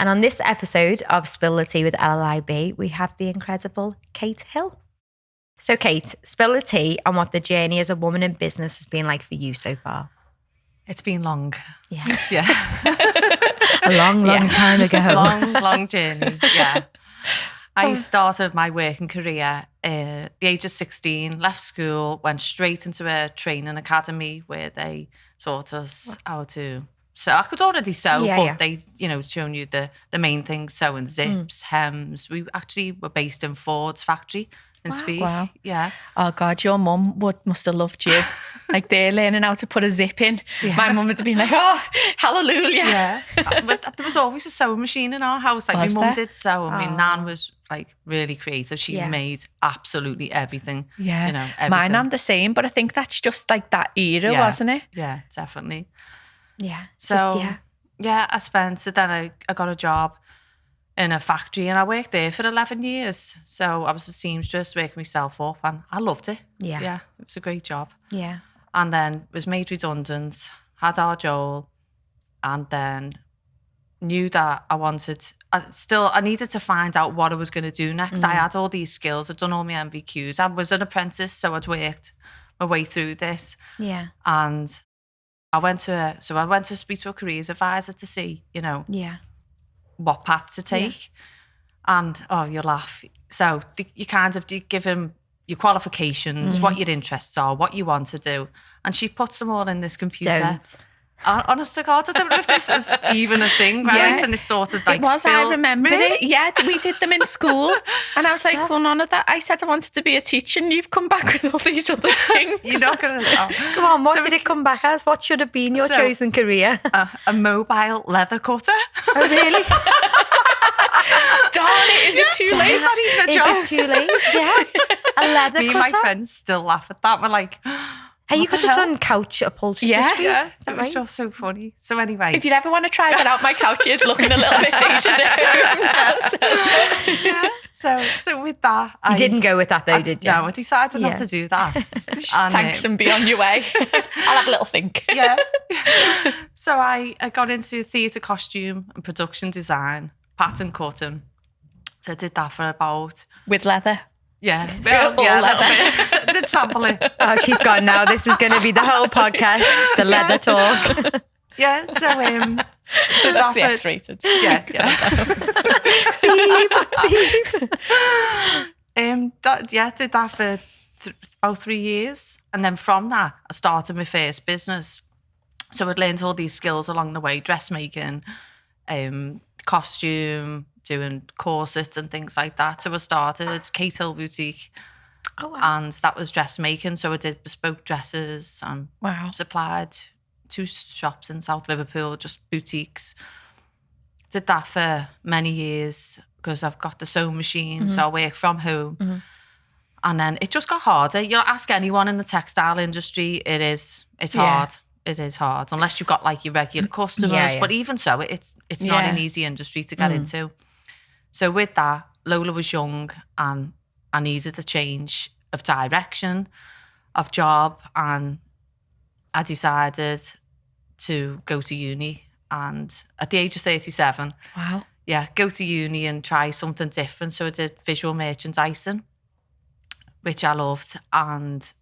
And on this episode of Spill the Tea with LLIB, we have the incredible Kate Hill. So Kate, spill the tea on what the journey as a woman in business has been like for you so far. It's been long. Yeah. Yeah. A long time ago. Long journey. Yeah. I started my working career at the age of 16, left school, went straight into a training academy where they taught us how to sew. I could already sew, but they, shown you the main things, sewing zips, hems. We actually were based in Ford's factory in Speak. Wow. Yeah. Oh God, your mum must have loved you. Like they're learning how to put a zip in. Yeah. My mum would have been like, oh, hallelujah. Yeah. But there was always a sewing machine in our house. Like my mum did sew. I mean, Nan was like really creative. She made absolutely everything. Yeah. Everything. My nan the same, but I think that's just like that era, wasn't it? Yeah, definitely. Yeah. So then I got a job in a factory and I worked there for 11 years. So I was a seamstress, working myself up and I loved it. Yeah. Yeah, it was a great job. Yeah. And then was made redundant, had our Joel, and then knew that I needed to find out what I was going to do next. I had all these skills. I'd done all my MVQs. I was an apprentice, so I'd worked my way through this. Yeah. And I went to speak to a careers advisor to see, what path to take. And, you'll laugh. So you give him your qualifications, what your interests are, what you want to do. And she puts them all in this computer. Don't. Honest to God, I don't know if this is even a thing, right? Yeah. And it's sort of like it was, I remember it. Yeah, we did them in school. And I was like, well, none of that. I said I wanted to be a teacher and you've come back with all these other things. You're not going to know. Come on, what did it come back as? What should have been your chosen career? A mobile leather cutter. Oh, really? Darn it, is it too late? Is that even a job? Is it too late? Yeah. A leather cutter. Me and my friends still laugh at that. We're like, hey, you could have done couch upholstery. Yeah. Is that It was right? just so funny. So anyway. If you ever want to try that out, my couch is looking a little bit dated. So with that, You didn't go with that though, did you? No, I decided not to do that. Thanks and be on your way. I'll have a little think. Yeah. So I got into theatre costume and production design, pattern cutting. So I did that for about... With leather? Yeah. Leather. I did sample it. Oh, she's gone now. This is going to be the whole podcast, the leather talk. Yeah, so... So that's the X-rated. Yeah. Did that for about 3 years. And then from that, I started my first business. So I'd learned all these skills along the way, dressmaking, costume, doing corsets and things like that. So I started Kate Hill Boutique. Oh, wow. And that was dressmaking. So I did bespoke dresses and supplied 2 shops in South Liverpool, just boutiques. Did that for many years because I've got the sewing machine, so I work from home. And then it just got harder. You'll ask anyone in the textile industry, it's hard. It is hard, unless you've got like your regular customers. Yeah. But even so, it's not an easy industry to get into. So with that, Lola was young and I needed a change of direction, of job, and I decided to go to uni. And at the age of 37, go to uni and try something different. So I did visual merchandising, which I loved. And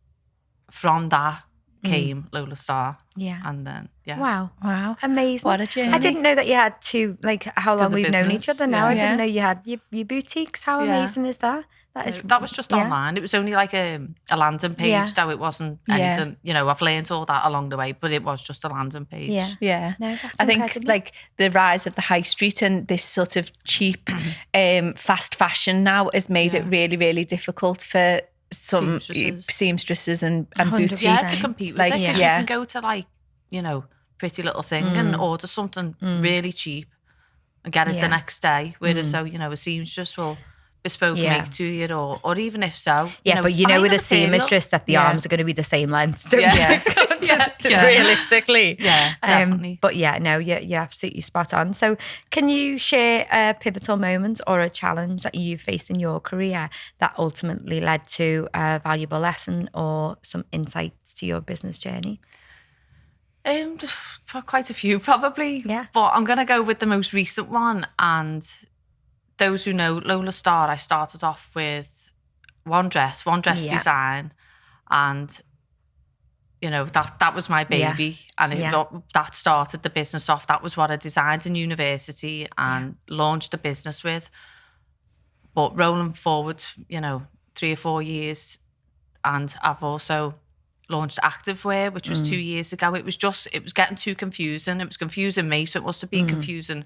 from that came Lola Starr. Yeah. And then, Wow. Amazing. What a journey. I didn't know that you had how long we've known each other now. Yeah. I didn't know you had your boutiques. How amazing is that? That was just online. It was only like a landing page, though it wasn't anything. I've learned all that along the way, but it was just a landing page. Yeah. No, that's I think incredible. like the rise of the high street and this sort of cheap fast fashion now has made it really, really difficult for some seamstresses and boutiques. Yeah, to compete with it. Because you can go to Pretty Little Thing and order something really cheap and get it the next day. Whereas a seamstress will bespoke make to you or even if so. But with a seamstress that the arms are going to be the same length. Realistically. Yeah, definitely. But you're absolutely spot on. So can you share a pivotal moment or a challenge that you faced in your career that ultimately led to a valuable lesson or some insights to your business journey? For quite a few, probably. Yeah. But I'm going to go with the most recent one. And those who know Lola Starr, I started off with one dress design. And, you know, that was my baby. And that started the business off. That was what I designed in university and launched the business with. But rolling forward, you know, 3 or 4 years, and I've also launched activewear, which was 2 years ago. It was getting too confusing. It was confusing me, so it must have been confusing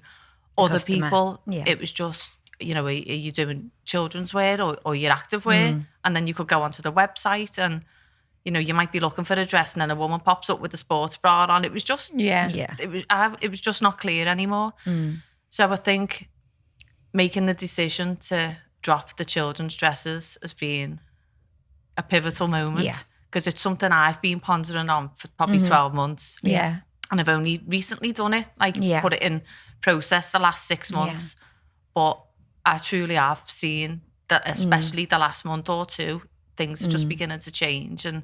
other people. Yeah. It was just, you know, are you doing children's wear or your activewear? And then you could go onto the website and, you know, you might be looking for a dress and then a woman pops up with a sports bra on. It was just, it was just not clear anymore. So I think making the decision to drop the children's dresses as being a pivotal moment, because it's something I've been pondering on for probably 12 months. Yeah. And I've only recently done it, put it in process the last 6 months. But I truly have seen that, especially the last month or two, things are just beginning to change and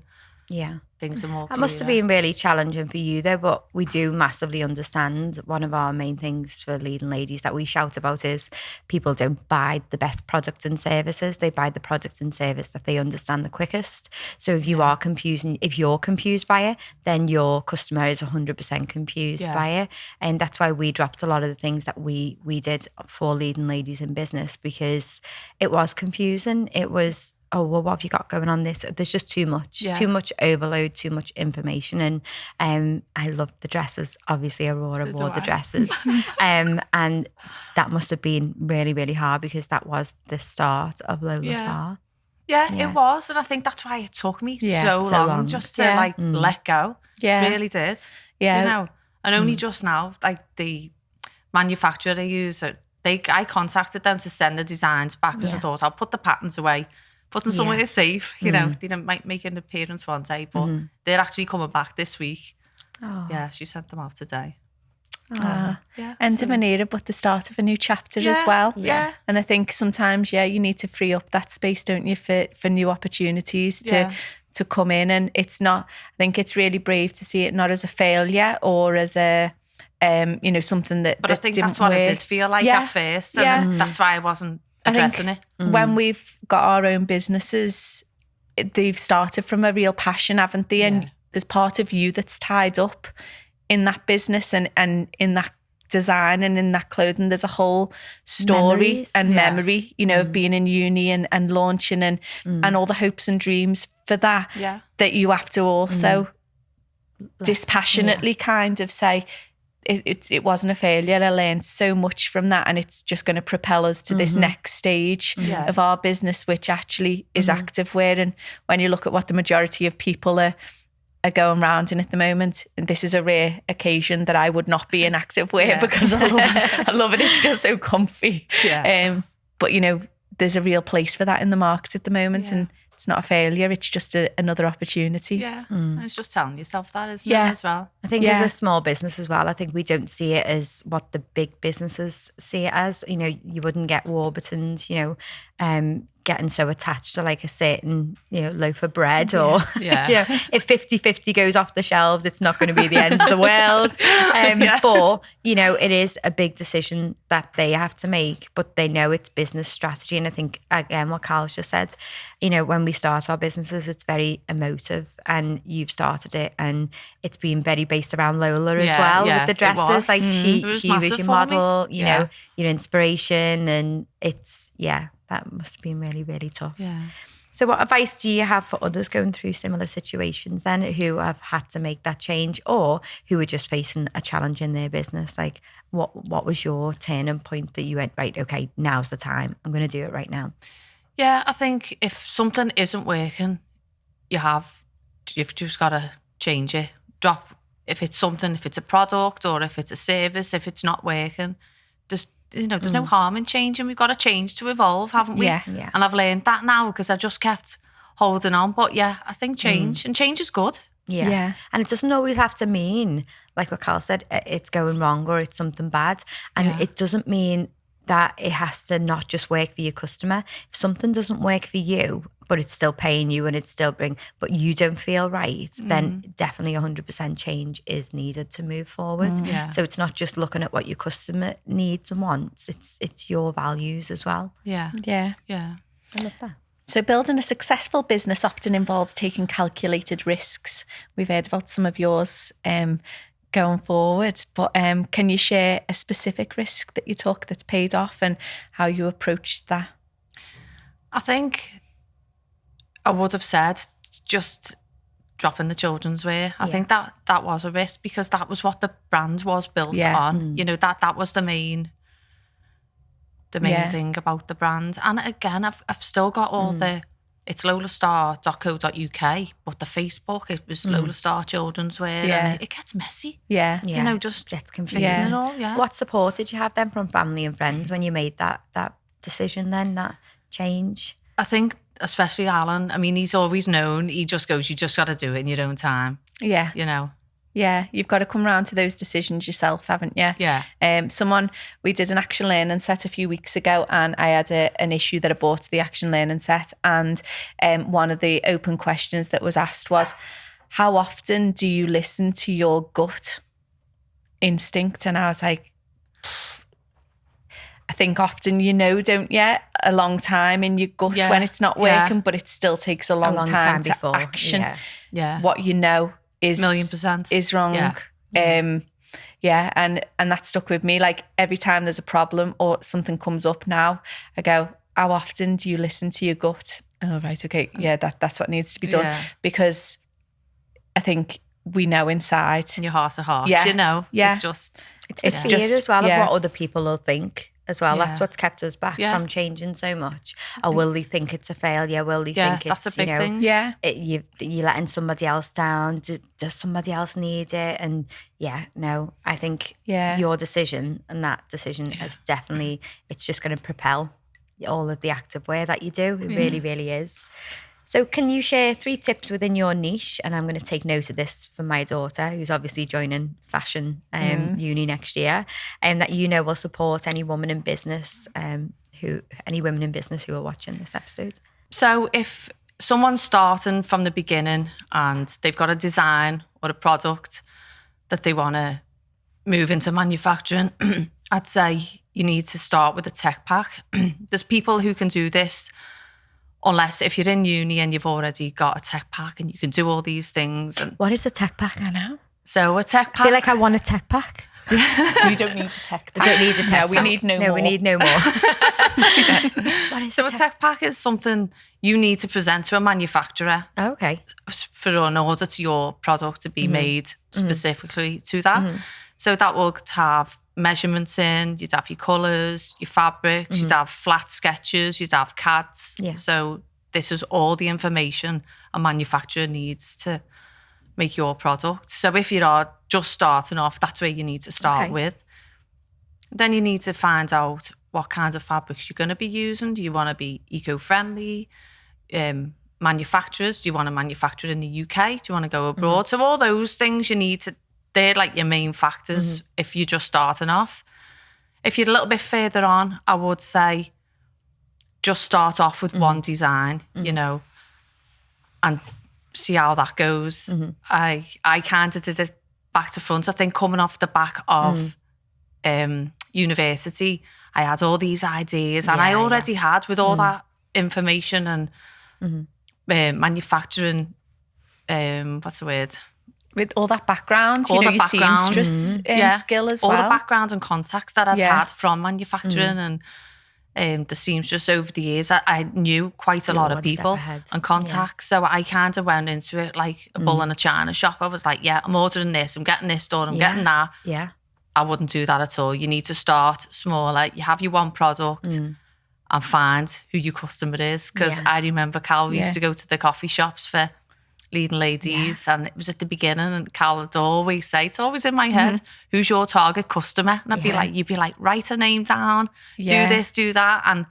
things are more clearer. That must have been really challenging for you though, but we do massively understand. One of our main things for leading ladies that we shout about is people don't buy the best products and services. They buy the products and service that they understand the quickest. So if you are if you're confused by it, then your customer is 100% confused by it. And that's why we dropped a lot of the things that we did for leading ladies in business, because it was confusing. It was, oh, well, what have you got going on this? There's just too much overload, too much information. And I love the dresses. Obviously, Aurora wore the dresses. And that must have been really, really hard, because that was the start of Lola Starr. Yeah, it was. And I think that's why it took me so long just to let go. Yeah. It really did. Yeah. You know, and only just now, like the manufacturer they use, I contacted them to send the designs back, because I thought I'll put the patterns away, put them somewhere safe. You know, they might make an appearance one day, but they're actually coming back this week. Oh. Yeah, she sent them out today. End of an era, but the start of a new chapter as well. Yeah. And I think sometimes, you need to free up that space, don't you, for new opportunities to come in. And it's not, I think it's really brave to see it not as a failure or as a you know, something that. But I think that's what it did feel like at first, and that's why I wasn't addressing it. When we've got our own businesses, they've started from a real passion, haven't they? And there's part of you that's tied up in that business and in that design and in that clothing. There's a whole story and memory, you know, of being in uni and launching and all the hopes and dreams for that you have to also dispassionately kind of say, it wasn't a failure. I learned so much from that, and it's just going to propel us to this next stage of our business, which actually is activewear. And when you look at what the majority of people are going around in at the moment, and this is a rare occasion that I would not be in activewear because I love it. It's just so comfy. But you know, there's a real place for that in the market at the moment, and it's not a failure. It's just another opportunity. Yeah. It's just telling yourself that, isn't it, as well? I think as a small business as well, I think we don't see it as what the big businesses see it as. You know, you wouldn't get Warburtons, you know, getting so attached to like a certain, you know, loaf of bread or, you know, if 50-50 goes off the shelves, it's not going to be the end of the world. But, you know, it is a big decision that they have to make, but they know it's business strategy. And I think, again, what Carl's just said, you know, when we start our businesses, it's very emotive, and you've started it, and it's been very based around Lola as well with the dresses. Like she was your model, you know, your inspiration, and it's, that must have been really, really tough. Yeah. So what advice do you have for others going through similar situations then, who have had to make that change, or who are just facing a challenge in their business? Like what was your turning point that you went, right, okay, now's the time. I'm going to do it right now. Yeah, I think if something isn't working, you've just got to change it. Drop, if it's a product or if it's a service, if it's not working, there's no harm in changing. We've got to change to evolve, haven't we? Yeah. And I've learned that now, because I just kept holding on. But I think change, and change is good. Yeah. And it doesn't always have to mean, like what Carl said, it's going wrong or it's something bad. And it doesn't mean that it has to not just work for your customer. If something doesn't work for you, but it's still paying you and it's still but you don't feel right, then definitely 100% change is needed to move forward. So it's not just looking at what your customer needs and wants, it's your values as well. Yeah. I love that. So building a successful business often involves taking calculated risks. We've heard about some of yours going forward, but can you share a specific risk that you took that's paid off and how you approached that? I think I would have said just dropping the children's wear. I think that was a risk because that was what the brand was built on. You know, that was the main thing about the brand. And again, I've still got all it's lolastarr.co.uk, but the Facebook, it was Lola Starr children's wear, and it gets messy. Yeah. You know, just gets confusing and all. Yeah. What support did you have then from family and friends when you made that decision then, that change? I think especially Alan, I mean, he's always known, he just goes, you just got to do it in your own time. Yeah. You know? Yeah, you've got to come around to those decisions yourself, haven't you? Yeah. We did an action learning set a few weeks ago, and I had an issue that I brought to the action learning set, and one of the open questions that was asked was, how often do you listen to your gut instinct? And I was like, I think often, don't you? A long time in your gut when it's not working, but it still takes a long time to before. action Yeah. what you know is 1,000,000% is wrong. And that stuck with me. Like every time there's a problem or something comes up now, I go, how often do you listen to your gut? Oh, right, okay, yeah, that's what needs to be done, because I think we know inside. In your heart of hearts, Yeah. you know. Yeah. It's just... It's fear as well of what other people will think as well. Yeah. That's what's kept us back from changing so much. Or will they think it's a failure? Will they think it's, that's a big thing. Yeah. You're letting somebody else down? Does somebody else need it? And I think your decision and that decision is definitely, it's just going to propel all of the activewear that you do. It really, really is. So can you share 3 tips within your niche? And I'm going to take note of this for my daughter, who's obviously joining fashion uni next year, and that will support any woman in business, any women in business who are watching this episode. So if someone's starting from the beginning and they've got a design or a product that they want to move into manufacturing, I'd say you need to start with a tech pack. There's people who can do this, unless if you're in uni and you've already got a tech pack and you can do all these things. And what is a tech pack? I know. So a tech pack. I feel like I want a tech pack. We don't need a tech pack. I don't need a tech pack. We need no more. We need no more. So a tech pack is something you need to present to a manufacturer. Okay. For an order to your product to be made specifically to that. So that will have measurements in, you'd have your colours, your fabrics, you'd have flat sketches, you'd have CADs. Yeah. So this is all the information a manufacturer needs to make your product. So if you are just starting off, that's where you need to start with. Then you need to find out what kinds of fabrics you're going to be using. Do you want to be eco-friendly? Manufacturers, do you want to manufacture in the UK? Do you want to go abroad? So all those things you need to, they're like your main factors if you're just starting off. If you're a little bit further on, I would say just start off with one design, and see how that goes. I kind of did it back to front. I think coming off the back of university, I had all these ideas and I already had with all that information and manufacturing, what's the word? With all that background, your seamstress skill as well. All the background and contacts that I'd had from manufacturing and the seamstress over the years. I knew quite a lot of people and contacts. So I kind of went into it like a bull in a china shop. I was like, I'm ordering this, I'm getting this done, I'm getting that. Yeah. I wouldn't do that at all. You need to start smaller. You have your one product and find who your customer is. Because I remember Cal used to go to the coffee shops for leading ladies and it was at the beginning and Cal would always say, it's always in my head, who's your target customer? And you'd be like, write a name down, do this, do that. And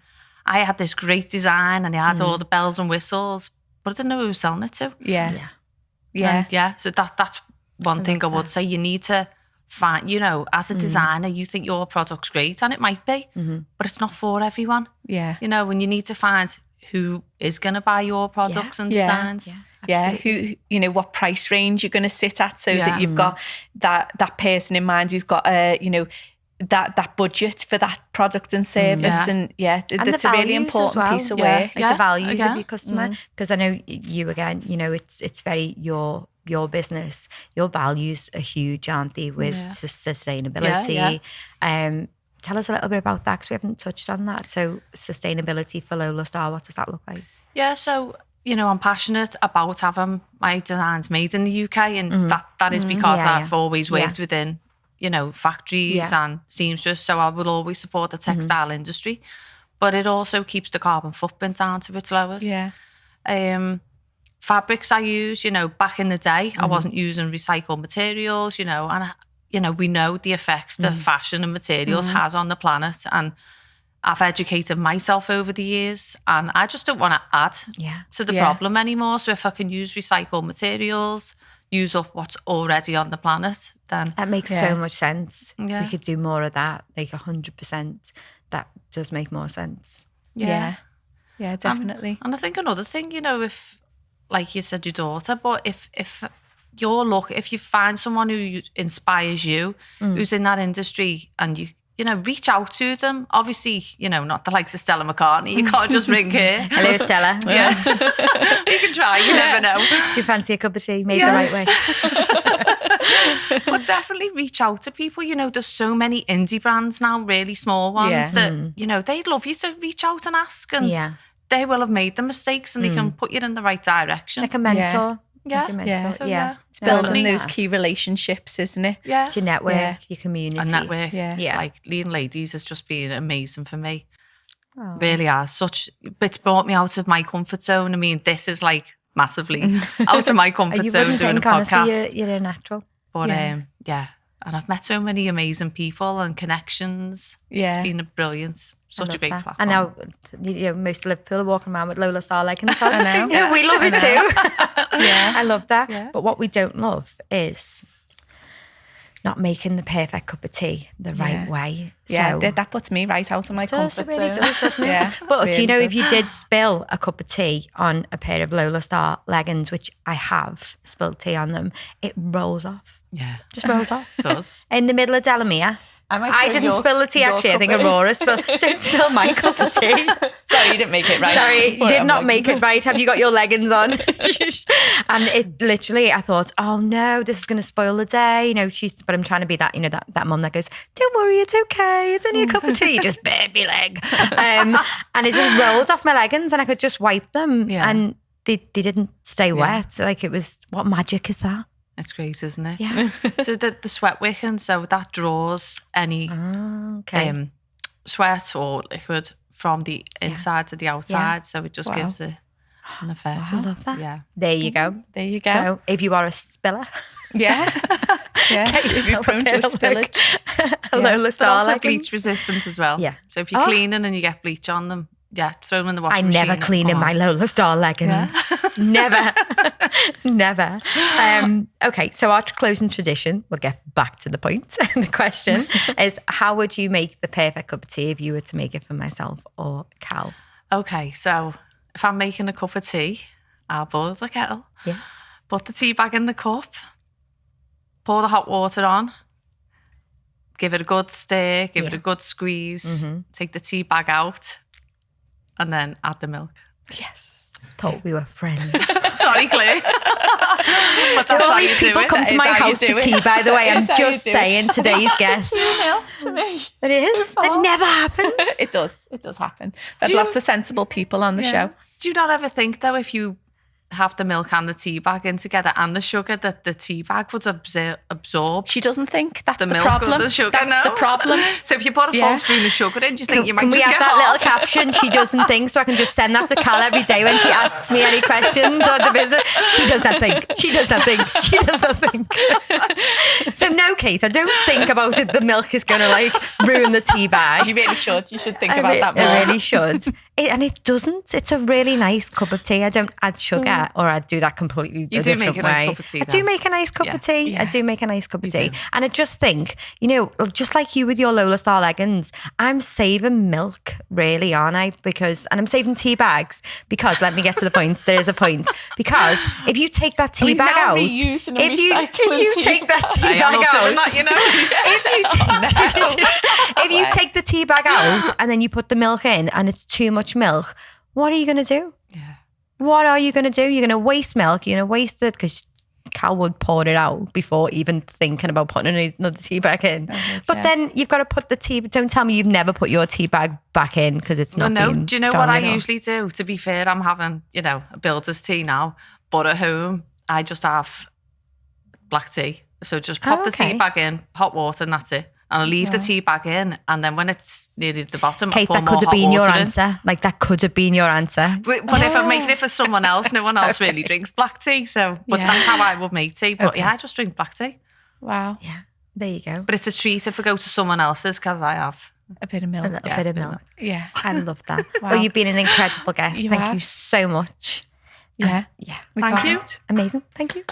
I had this great design and I had all the bells and whistles, but I didn't know who was selling it to. Yeah. So that's one thing I would say. You need to find, as a designer, you think your product's great, and it might be, but it's not for everyone. Yeah. And you need to find who is going to buy your products and designs. Yeah, who, what price range you're going to sit at, so that you've got that person in mind who's got that budget for that product and service. And that's a really important piece of work. The values of your customer, because I know you again, it's very your business, your values are huge, aren't they, with sustainability. Tell us a little bit about that, because we haven't touched on that. So sustainability for Lola Starr, what does that look like? Yeah, so I'm passionate about having my designs made in the UK, and that is because I've always worked within, factories and seamstress, so I will always support the textile industry, but it also keeps the carbon footprint down to its lowest. Yeah. Fabrics I use, back in the day, I wasn't using recycled materials, and we know the effects that fashion and materials has on the planet, and I've educated myself over the years, and I just don't want to add to the problem anymore. So if I can use recycled materials, use up what's already on the planet, then... That makes so much sense. Yeah. We could do more of that, like 100%. That does make more sense. Yeah, definitely. And I think another thing, if, like you said, your daughter, but if you find someone who inspires you, who's in that industry, and you reach out to them. Obviously, not the likes of Stella McCartney. You can't just ring her. Hello, Stella. Yeah. You can try, you never know. Do you fancy a cup of tea made the right way? But definitely reach out to people. There's so many indie brands now, really small ones, that, they'd love you to reach out and ask. And they will have made the mistakes, and they can put you in the right direction. Like a mentor. Yeah. Like a mentor. So, It's building those key relationships, isn't it? Yeah. To your network, your community. And network. Yeah. Like leading ladies has just been amazing for me. Really has. It's brought me out of my comfort zone. I mean, this is like massively out of my comfort zone doing a podcast. Honestly, you're a natural. But and I've met so many amazing people and connections. Yeah. It's been brilliant. Such a great platform. And now, most of Liverpool are walking around with Lola Starr leggings on. I know. Yeah, we love it too. I love that. Yeah. But what we don't love is not making the perfect cup of tea the right way. Yeah, so, that puts me right out of my comfort zone. It really does, doesn't it? Yeah. But really do you know, if you did spill a cup of tea on a pair of Lola Starr leggings, which I have spilled tea on them, it rolls off. Yeah. Just rolls off. It does. In the middle of Delamere. I didn't spill the tea, actually. I think Aurora spilled. Don't spill my cup of tea. Sorry, you didn't make it right. Sorry, you did not make it right. Have you got your leggings on? And it literally, I thought, oh no, this is going to spoil the day. But I'm trying to be that, that mum that goes, don't worry, it's okay. It's only a cup of tea. You just baby leg. And it just rolled off my leggings, and I could just wipe them. Yeah. And they didn't stay wet. Like, it was, what magic is that? It's great, isn't it? Yeah. So the sweat wicking, so that draws any sweat or liquid from the inside to the outside. So it just gives it an effect. I love that. Yeah. There you go. There you go. So if you are a spiller, if you're prone to a spillage, Lola Starr also leggings. bleach resistant as well. Yeah. So if you're cleaning and you get bleach on them, throw them in the washing machine. I never clean in my Lola Starr leggings. Yeah. Never. Okay, so our closing tradition, we'll get back to the point. The question is, how would you make the perfect cup of tea if you were to make it for myself or Cal? Okay, so if I'm making a cup of tea, I'll boil the kettle, put the tea bag in the cup, pour the hot water on, give it a good stir, give it a good squeeze, take the tea bag out, and then add the milk. Yes. Thought we were friends. Sorry, Claire. But that's all how these you people do come to my house for tea, by the way. I'm just saying, today's guest. Milk to me. It is. It never happens. It does. It does happen. There's lots of sensible people on the show. Do you not ever think, though, if you have the milk and the tea bag in together and the sugar, that the tea bag would absorb? She doesn't think that's the milk problem. Or the sugar, that's the problem. So if you put a full spoon of sugar in, do you think you might can just we have get that half? little caption? She doesn't think, so I can just send that to Cal every day when she asks me any questions on the business. She does not think. She does not think. She does not think. So no, Kate, I don't think about it. The milk is going to ruin the tea bag. You really should. You should think about that more. I really should. And it doesn't. It's a really nice cup of tea. I don't add sugar, or I do that completely You a do different make a way. nice cup of tea, I do though. make a nice cup of tea. Yeah. I do make a nice cup of tea. do. And I just think, just like you with your Lola Starr leggings, I'm saving milk, really, aren't I? And I'm saving tea bags because, let me get to the point. There is a point. Because if you take that tea bag out, if you take that tea bag out, if you take the tea bag out and then you put the milk in and it's too much milk, what are you going to do? Yeah. What are you going to do? You're going to waste milk. You're going to waste it because Cal would pour it out before even thinking about putting another tea bag in. But then you've got to put the tea. Don't tell me you've never put your tea bag back in because it's not. No, been do you know strong what I enough. usually do? To be fair, I'm having, a builder's tea now, but at home, I just have black tea. So just pop the tea bag in, hot water, and that's it. And I leave the tea bag in, and then when it's nearly the bottom, Kate, I pour that more could have hot been your water in. answer. Like, that could have been your answer. But if I'm making it for someone else, no one else really drinks black tea. So, but that's how I would make tea. But I just drink black tea. Wow. Yeah, there you go. But it's a treat if I go to someone else's because I have A bit of milk. A little bit of milk. Yeah. I love that. Wow. Well, you've been an incredible guest. You Thank have. you so much. Yeah. Yeah. Thank you. Amazing. Thank you.